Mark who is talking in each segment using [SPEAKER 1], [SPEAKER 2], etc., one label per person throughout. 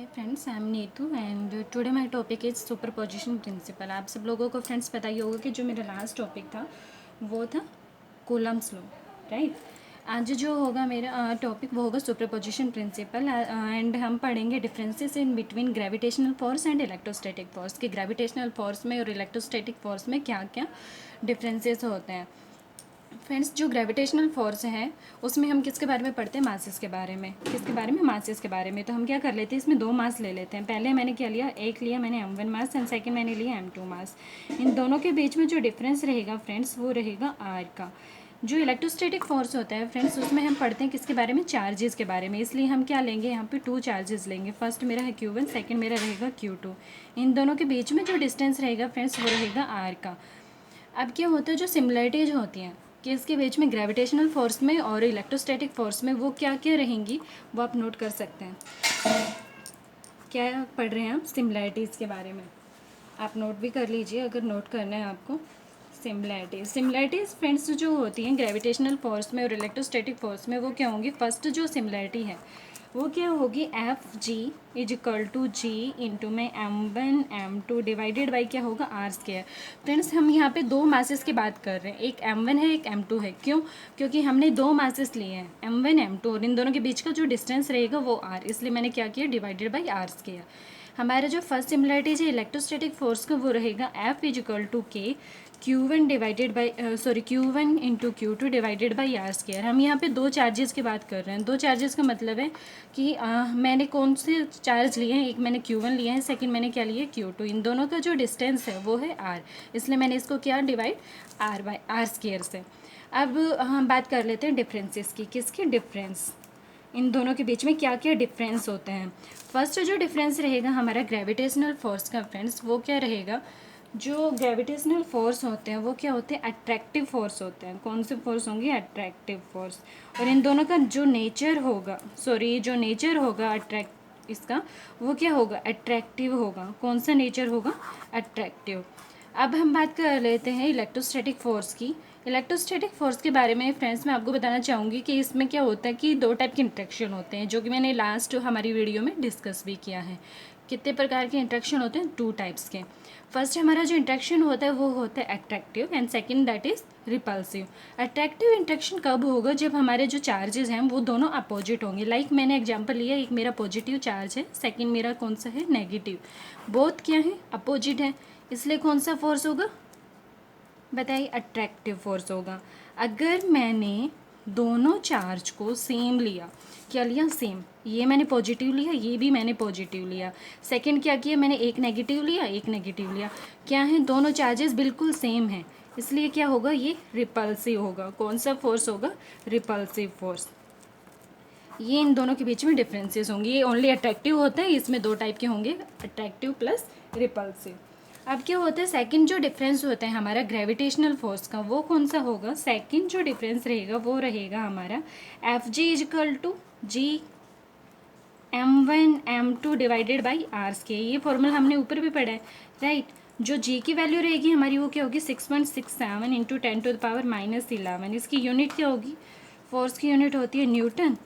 [SPEAKER 1] Hi friends, I am Neetu and today my topic is superposition principle. आप सब लोगों को फ्रेंड्स पता ही होगा कि जो मेरा लास्ट टॉपिक था वो था कूलम्स लॉ, राइट। आज जो होगा मेरा टॉपिक वो होगा सुपरपोजिशन प्रिंसिपल एंड हम पढ़ेंगे differences in between gravitational force and electrostatic force कि ग्रेविटेशनल फोर्स में और इलेक्ट्रोस्टैटिक फोर्स में क्या क्या डिफरेंसेस होते हैं। फ्रेंड्स, जो ग्रेविटेशनल फोर्स है उसमें हम किसके बारे में पढ़ते हैं? मासेस के बारे में। किसके बारे में? मासेस के बारे में। तो हम क्या कर लेते हैं, इसमें दो मास ले लेते हैं। पहले मैंने क्या लिया, एक लिया मैंने m1 मास एंड सेकंड मैंने लिया m2 मास। इन दोनों के बीच में जो डिफरेंस रहेगा फ्रेंड्स वो रहेगा r का। जो इलेक्ट्रोस्टैटिक फोर्स होता है फ्रेंड्स उसमें हम पढ़ते हैं किसके बारे में? चार्जेस के बारे में। इसलिए हम क्या लेंगे, यहाँ पे टू चार्जेस लेंगे। फर्स्ट मेरा है q1, सेकंड मेरा रहेगा q2। इन दोनों के बीच में जो डिस्टेंस रहेगा फ्रेंड्स वो रहेगा r का। अब क्या होता है, जो सिमिलरिटीज होती हैं कि इसके बीच में ग्रेविटेशनल फोर्स में और इलेक्ट्रोस्टैटिक फोर्स में वो क्या क्या रहेंगी वो आप नोट कर सकते हैं। क्या पढ़ रहे हैं आप? सिमिलरिटीज़ के बारे में। आप नोट भी कर लीजिए अगर नोट करना है आपको। सिमिलरिटीज़ फ्रेंड्स जो होती हैं ग्रेविटेशनल फोर्स में और इलेक्ट्रोस्टैटिक फोर्स में वो क्या होंगी? फर्स्ट जो सिमिलरिटी है वो क्या होगी? F G is equal to G into में m1 m2 डिवाइडेड बाई क्या होगा? R square. फ्रेंड्स, हम यहाँ पे दो मासेस की बात कर रहे हैं, एक m1 है एक m2 है। क्यों? क्योंकि हमने दो मासेस लिए हैं m1 m2 और इन दोनों के बीच का जो डिस्टेंस रहेगा वो r, इसलिए मैंने क्या किया, डिवाइडेड बाई आर स्क्वायर। हमारा जो फर्स्ट सिमिलरिटी है इलेक्ट्रोस्टैटिक फोर्स का वो रहेगा F is equal to K Q1 divided by Q1 इंटू Q2 divided by R square. हम यहाँ पे दो चार्जेस की बात कर रहे हैं। दो चार्जेस का मतलब है कि मैंने कौन से चार्ज लिए हैं, एक मैंने Q1 लिया है, सेकंड मैंने क्या लिया, Q2। इन दोनों का जो डिस्टेंस है वो है r, इसलिए मैंने इसको क्या divide r by R square से। अब हम बात कर लेते हैं डिफरेंसेस की। किसकी डिफरेंस? इन दोनों के बीच में क्या क्या डिफरेंस होते हैं। फर्स्ट जो डिफरेंस रहेगा हमारा ग्रेविटेशनल फोर्स का फ्रेंड्स वो क्या रहेगा? जो ग्रेविटेशनल फोर्स होते हैं वो क्या होते हैं? अट्रैक्टिव फोर्स होते हैं। कौन से फोर्स होंगे? Attractive force. और इन दोनों का जो नेचर होगा, जो नेचर होगा अट्रैक्ट इसका वो क्या होगा? अट्रैक्टिव होगा। कौन सा नेचर होगा? अट्रैक्टिव। अब हम बात कर लेते हैं इलेक्ट्रोस्टैटिक फोर्स की। इलेक्ट्रोस्टैटिक फोर्स के बारे में फ्रेंड्स मैं आपको बताना चाहूँगी कि इसमें क्या होता है कि दो टाइप के इंट्रैक्शन होते हैं, जो कि मैंने लास्ट हमारी वीडियो में डिस्कस भी किया है। कितने प्रकार के इंट्रैक्शन होते हैं? टू टाइप्स के। फर्स्ट हमारा जो इंट्रैक्शन होता है वो होता है attractive and second that is repulsive. Attractive interaction कब होगा? जब हमारे जो चार्जेस हैं वो दोनों अपोजिट होंगे। लाइक मैंने एग्जांपल लिया, एक मेरा पॉजिटिव चार्ज है, सेकंड मेरा कौन सा है? नेगेटिव। बोथ क्या है? अपोजिट है, इसलिए कौन सा फोर्स होगा? बताइए, अट्रैक्टिव फोर्स होगा। अगर मैंने दोनों चार्ज को सेम लिया, क्या लिया? सेम। ये मैंने पॉजिटिव लिया, ये भी मैंने पॉजिटिव लिया। सेकंड क्या किया मैंने? एक नेगेटिव लिया, एक नेगेटिव लिया। क्या है? दोनों चार्जेस बिल्कुल सेम हैं, इसलिए क्या होगा? ये रिपल्सिव होगा। कौन सा फोर्स होगा? Repulsive force. ये इन दोनों के बीच में डिफरेंसेस होंगे। ये ओनली अट्रैक्टिव होता है, इसमें दो टाइप के होंगे, अट्रैक्टिव प्लस रिपल्सिव। अब क्या होता है, सेकंड जो डिफरेंस होता है हमारा ग्रेविटेशनल फोर्स का वो कौन सा होगा? सेकंड जो डिफरेंस रहेगा वो रहेगा हमारा F G is equal to G m1 m2 divided by R square. ये फॉर्मूला हमने ऊपर भी पढ़ा है, राइट। जो जी की वैल्यू रहेगी हमारी वो क्या होगी? 6.67 इंटू 10⁻⁻11। इसकी यूनिट क्या होगी? फोर्स की यूनिट होती है न्यूटन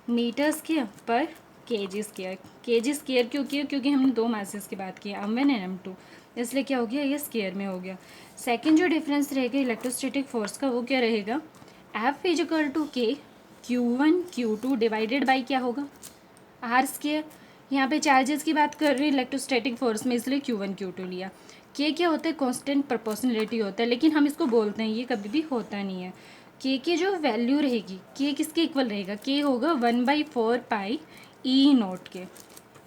[SPEAKER 1] मीटर स्क्वायर पर केजी स्क्वायर। केजी स्क्वायर क्यों किया? क्योंकि हमने दो मासेस की बात की, m1 एंड m2, इसलिए क्या हो गया? ये स्क्वायर में हो गया। सेकंड जो डिफरेंस रहेगा इलेक्ट्रोस्टैटिक फोर्स का वो क्या रहेगा? F is equal to K Q1 Q2 divided by क्या होगा? R square. यहाँ पे चार्जेस की बात कर रहे हैं इलेक्ट्रोस्टैटिक फोर्स में, इसलिए Q1 Q2 लिया। के क्या होता है? कांस्टेंट प्रोपोर्शनलिटी होता है, लेकिन हम इसको बोलते हैं, ये कभी भी होता नहीं है। के की जो वैल्यू रहेगी, के किसके इक्वल रहेगा? के होगा 1/4 पाई ई नोट के।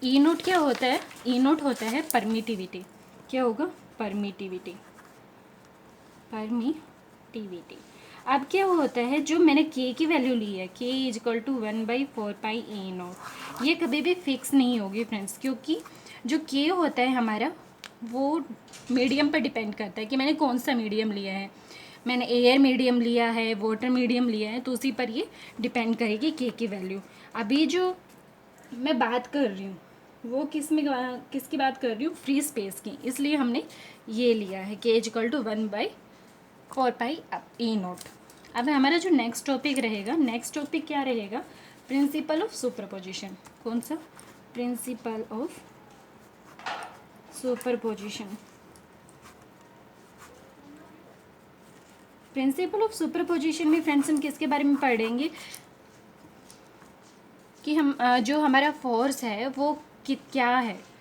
[SPEAKER 1] ई नोट क्या होता है? ई नोट होता है परमिटिविटी। क्या होगा? परमिटिविटी। परमिटिविटी। अब क्या होता है, जो मैंने के की वैल्यू ली है, K is equal to 1/4 pi E naught, ये कभी भी फिक्स नहीं होगी फ्रेंड्स, क्योंकि जो के होता है हमारा वो मीडियम पर डिपेंड करता है कि मैंने कौन सा मीडियम लिया है। मैंने एयर मीडियम लिया है, वाटर मीडियम लिया है, तो उसी पर ये डिपेंड करेगी के की वैल्यू। अभी जो मैं बात कर रही हूँ वो किसकी बात कर रही हूँ? फ्री स्पेस की, इसलिए हमने ये लिया है K is equal to 1/4 pi E naught. अब हमारा जो नेक्स्ट टॉपिक रहेगा, नेक्स्ट टॉपिक क्या रहेगा? Principle of superposition. कौन सा? Principle of superposition. Principle of superposition में फ्रेंड्स हम किसके बारे में पढ़ेंगे कि हम जो हमारा फोर्स है वो क्या है,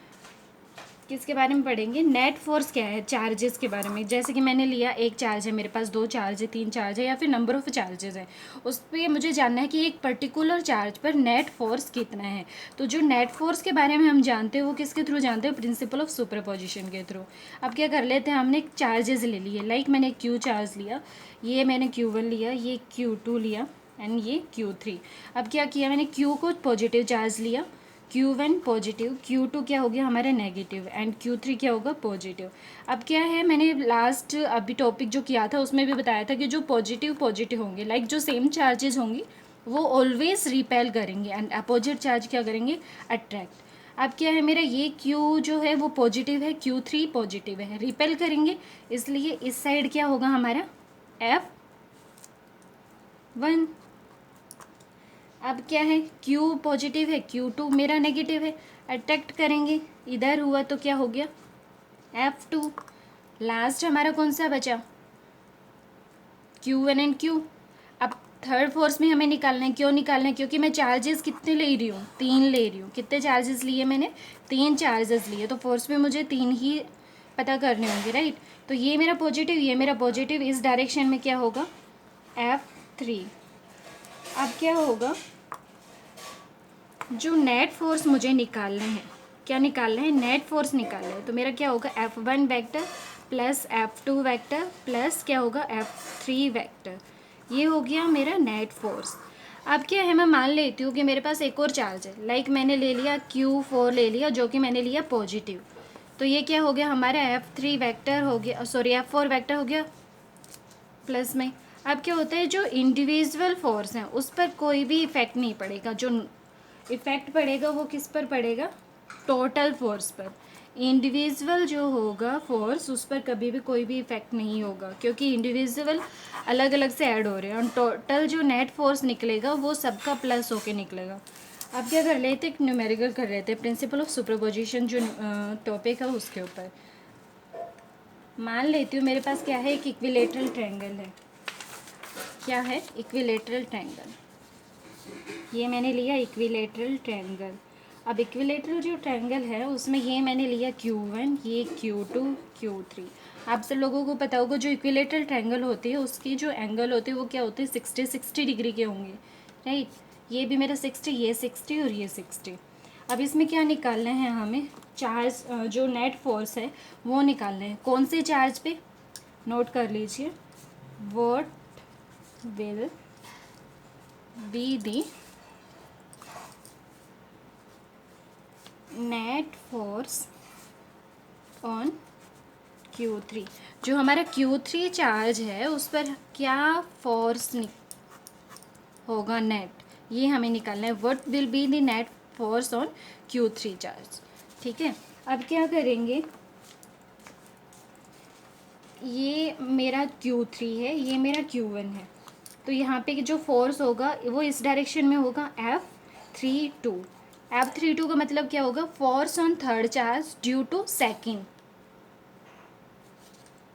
[SPEAKER 1] किसके बारे में पढ़ेंगे, नेट फोर्स क्या है, चार्जेस के बारे में। जैसे कि मैंने लिया एक चार्ज है, मेरे पास 2 चार्ज है, 3 चार्ज है, या फिर नंबर ऑफ़ चार्जेस है, उस पर मुझे जानना है कि एक पर्टिकुलर चार्ज पर नेट फोर्स कितना है। तो जो नेट फोर्स के बारे में हम जानते हैं वो किसके थ्रू जानते हैं, प्रिंसिपल ऑफ सुपरपोजिशन के थ्रू। अब क्या कर लेते हैं, हमने चार्जेस ले लिए, लाइक मैंने क्यू चार्ज लिया, ये मैंने Q1 लिया, ये Q2 लिया एंड ये Q3। अब क्या किया मैंने, Q को पॉजिटिव चार्ज लिया, Q1 पॉजिटिव, Q2 क्या हो गया हमारा नेगेटिव एंड Q3 क्या होगा पॉजिटिव। अब क्या है, मैंने लास्ट अभी टॉपिक जो किया था उसमें भी बताया था कि जो पॉजिटिव पॉजिटिव होंगे, लाइक जो सेम चार्जेस होंगी वो ऑलवेज रिपेल करेंगे एंड अपोजिट चार्ज क्या करेंगे, अट्रैक्ट। अब क्या है, मेरा ये Q जो है वो पॉजिटिव है, Q3 पॉजिटिव है, रिपेल करेंगे, इसलिए इस साइड क्या होगा हमारा F1। अब क्या है, Q पॉजिटिव है, Q2 मेरा नेगेटिव है, अट्रैक्ट करेंगे, इधर हुआ तो क्या हो गया F2। लास्ट हमारा कौन सा बचा, Q1 एंड Q। अब थर्ड फोर्स में हमें निकालना है, क्यों निकालना है, क्योंकि मैं चार्जेस कितने ले रही हूँ, 3 ले रही हूँ। कितने चार्जेस लिए मैंने, 3 चार्जेस लिए, तो फोर्स में मुझे 3 ही पता करने होंगे, राइट। तो ये मेरा पॉजिटिव, ये मेरा पॉजिटिव, इस डायरेक्शन में क्या होगा F3। अब क्या होगा, जो नेट फोर्स मुझे निकालना है, क्या निकालना है, नेट फोर्स निकालना है, तो मेरा क्या होगा F1 vector plus F2 vector plus क्या होगा F3 वेक्टर। ये हो गया मेरा नेट फोर्स। अब क्या है, मैं मान लेती हूँ कि मेरे पास एक और चार्ज है, लाइक मैंने ले लिया Q4 ले लिया, जो कि मैंने लिया पॉजिटिव। तो ये क्या हो गया हमारा F3 वेक्टर हो गया, सॉरी F4 वेक्टर हो गया प्लस में। अब क्या होता है, जो इंडिविजुअल फोर्स हैं उस पर कोई भी इफेक्ट नहीं पड़ेगा, जो इफेक्ट पड़ेगा वो किस पर पड़ेगा, टोटल फोर्स पर। इंडिविजुअल जो होगा फोर्स उस पर कभी भी कोई भी इफेक्ट नहीं होगा, क्योंकि इंडिविजुअल अलग अलग से ऐड हो रहे हैं, और टोटल जो नेट फोर्स निकलेगा वो सबका प्लस होके निकलेगा। अब क्या कर लेते हैं, न्यूमेरिकल कर लेते हैं, प्रिंसिपल ऑफ सुपरपोजिशन जो टॉपिक है उसके ऊपर। मान लेती हूँ मेरे पास क्या है, एक इक्विलेटरल ट्रायंगल है। क्या है, इक्विलेटरल ट्रायंगल। ये मैंने लिया इक्विलेटरल ट्रायंगल। अब इक्विलेटरल जो ट्रायंगल है उसमें ये मैंने लिया Q1, ये Q2, Q3। आप सब लोगों को पता होगा जो इक्विलेटरल ट्रायंगल होती है उसकी जो एंगल होती है वो क्या होते हैं, 60 डिग्री के होंगे, राइट। ये भी मेरा 60, ये 60 और ये 60। अब इसमें क्या निकालना है हमें, चार्ज जो नेट फोर्स है वो निकालना है। कौन से चार्ज पे, नोट कर लीजिए, what will be the net force on Q3। जो हमारा Q3 चार्ज है उस पर क्या फोर्स होगा नेट, ये हमें निकालना है। What will be the net force on Q3 charge, ठीक है। अब क्या करेंगे, ये मेरा Q3 है, ये मेरा Q1 है, तो यहाँ पे जो फोर्स होगा वो इस डायरेक्शन में होगा F32। F32 का मतलब क्या होगा, force on third charge due to second,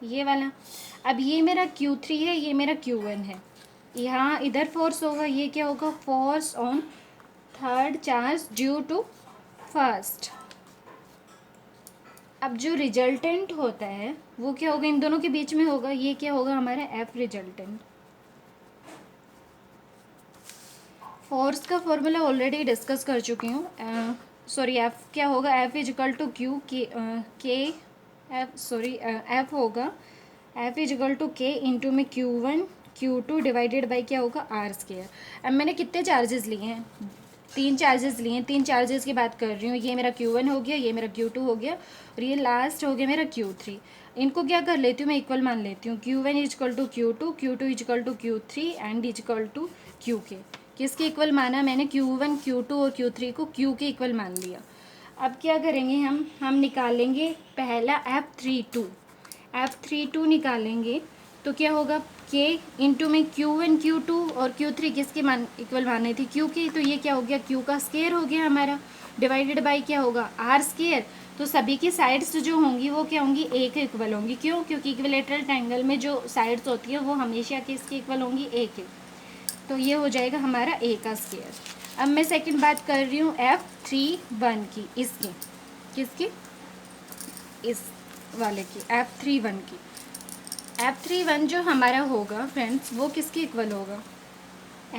[SPEAKER 1] ये वाला। अब ये मेरा Q3 है, ये मेरा Q1 है, यहाँ इधर फोर्स होगा, ये क्या होगा, force on third charge due to first. अब जो रिजल्टेंट होता है वो क्या होगा, इन दोनों के बीच में होगा, ये क्या होगा हमारा F रिजल्टेंट। फोर्स का फॉर्मूला ऑलरेडी डिस्कस कर चुकी हूँ, सॉरी F क्या होगा, F is equal to Q के F सॉरी F होगा, F is equal to K into में Q1 Q2 डिवाइडेड बाई क्या होगा R²। अब मैंने कितने चार्जेस लिए हैं, 3 चार्जेस लिए हैं, 3 चार्जेस की बात कर रही हूँ। ये मेरा Q1 हो गया, ये मेरा Q2 हो गया और ये लास्ट हो गया मेरा Q3। इनको क्या कर लेती हूँ मैं, इक्वल मान लेती हूँ। Q1 is equal to Q2, Q2 is equal to Q3 and is equal to Q के। किसके इक्वल माना मैंने, Q1 Q2 और Q3 को Q के इक्वल मान लिया। अब क्या करेंगे हम निकालेंगे पहला F32 निकालेंगे, तो क्या होगा, के इंटू में Q1 Q2 और Q3 किसके मान इक्वल माने थे, Q की, तो ये क्या हो गया, Q का स्केयर हो गया हमारा, डिवाइडेड बाई क्या होगा, R स्केयर। तो सभी की साइड्स जो होंगी वो क्या होंगी, ए के इक्वल होंगी। क्यों, क्योंकि इक्विलेटरल ट्रायंगल में जो साइड्स होती है वो हमेशा किसके इक्वल होंगी, ए के। तो ये हो जाएगा हमारा ए का स्केयर। अब मैं सेकंड बात कर रही हूँ F31 की, इसकी, किसकी, इस वाले की, F31 की। F31 जो हमारा होगा फ्रेंड्स वो किसके इक्वल होगा,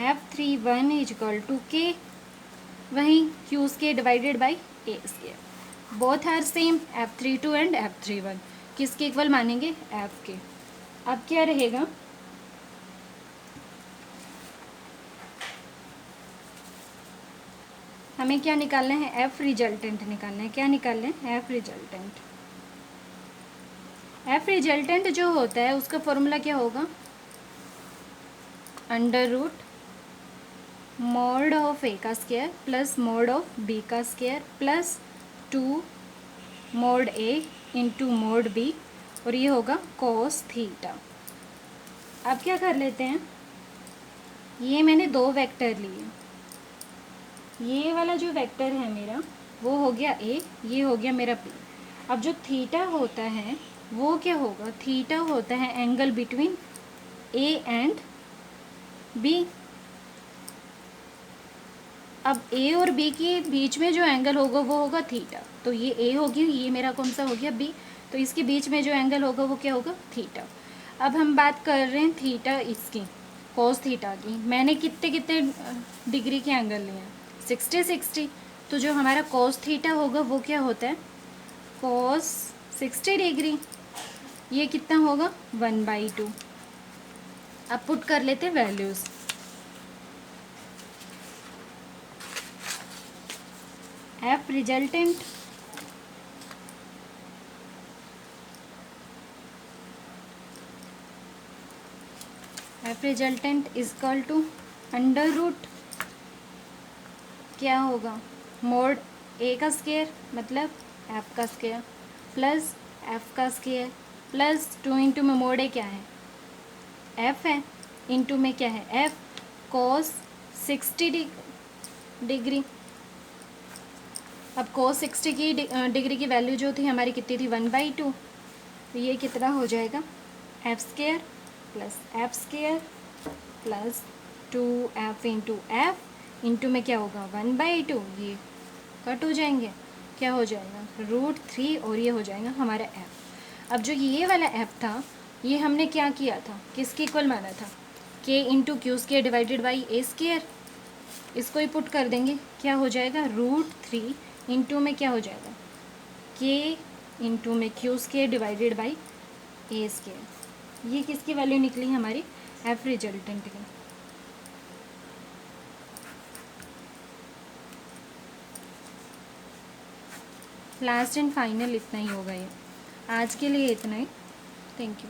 [SPEAKER 1] F31 is equal to K, वहीं Q square divided by A square. Both are same, F32 and F31 किसके इक्वल मानेंगे, F के। अब क्या रहेगा, हमें क्या निकालना है, F रिजल्टेंट निकालना है। क्या निकालना है, F रिजल्टेंट। F रिजल्टेंट जो होता है उसका फॉर्मूला क्या होगा, under root mod of A का square plus mod of B का square plus 2 mod A into mod B, और ये होगा कोस थीटा। अब क्या कर लेते हैं, ये मैंने दो वेक्टर लिए, ये वाला जो वेक्टर है मेरा वो हो गया ए, ये हो गया मेरा बी। अब जो थीटा होता है वो क्या होगा, थीटा होता है angle between A and B. अब ए और बी के बीच में जो एंगल होगा वो होगा थीटा, तो ये ए होगी, ये मेरा कौन सा हो गया, बी, तो इसके बीच में जो एंगल होगा वो क्या होगा, थीटा। अब हम बात कर रहे हैं थीटा इसकी, कॉस थीटा की। मैंने कितने कितने डिग्री के एंगल लिए हैं, 60 तो जो हमारा कॉस थीटा होगा वो क्या होता है, कॉस 60 डिग्री, ये कितना होगा 1/2। अब पुट कर लेते हैं values. F resultant is equal to under root क्या होगा, मोड ए का स्केयर मतलब F का स्केयर प्लस F का स्केयर प्लस 2 इंटू में मोड ए क्या है, F है, इंटू में क्या है, F cos 60 डिग्री। अब cos 60 की डिग्री की वैल्यू जो थी हमारी कितनी थी, 1/2, तो ये कितना हो जाएगा, F square plus F square plus 2F into F into में क्या होगा 1/2, ये कट हो जाएंगे, क्या हो जाएगा √3, और ये हो जाएगा हमारा F। अब जो ये वाला F था ये हमने क्या किया था, किसके इक्वल माना था, K into Q square divided by A square. इसको ही पुट कर देंगे, क्या हो जाएगा √3 इंटू में क्या हो जाएगा, K इंटू में Q square divided by A square. ये किसकी वैल्यू निकली हमारी, F रिजल्टेंट की। लास्ट एंड फाइनल इतना ही होगा ये, आज के लिए इतना ही। Thank you.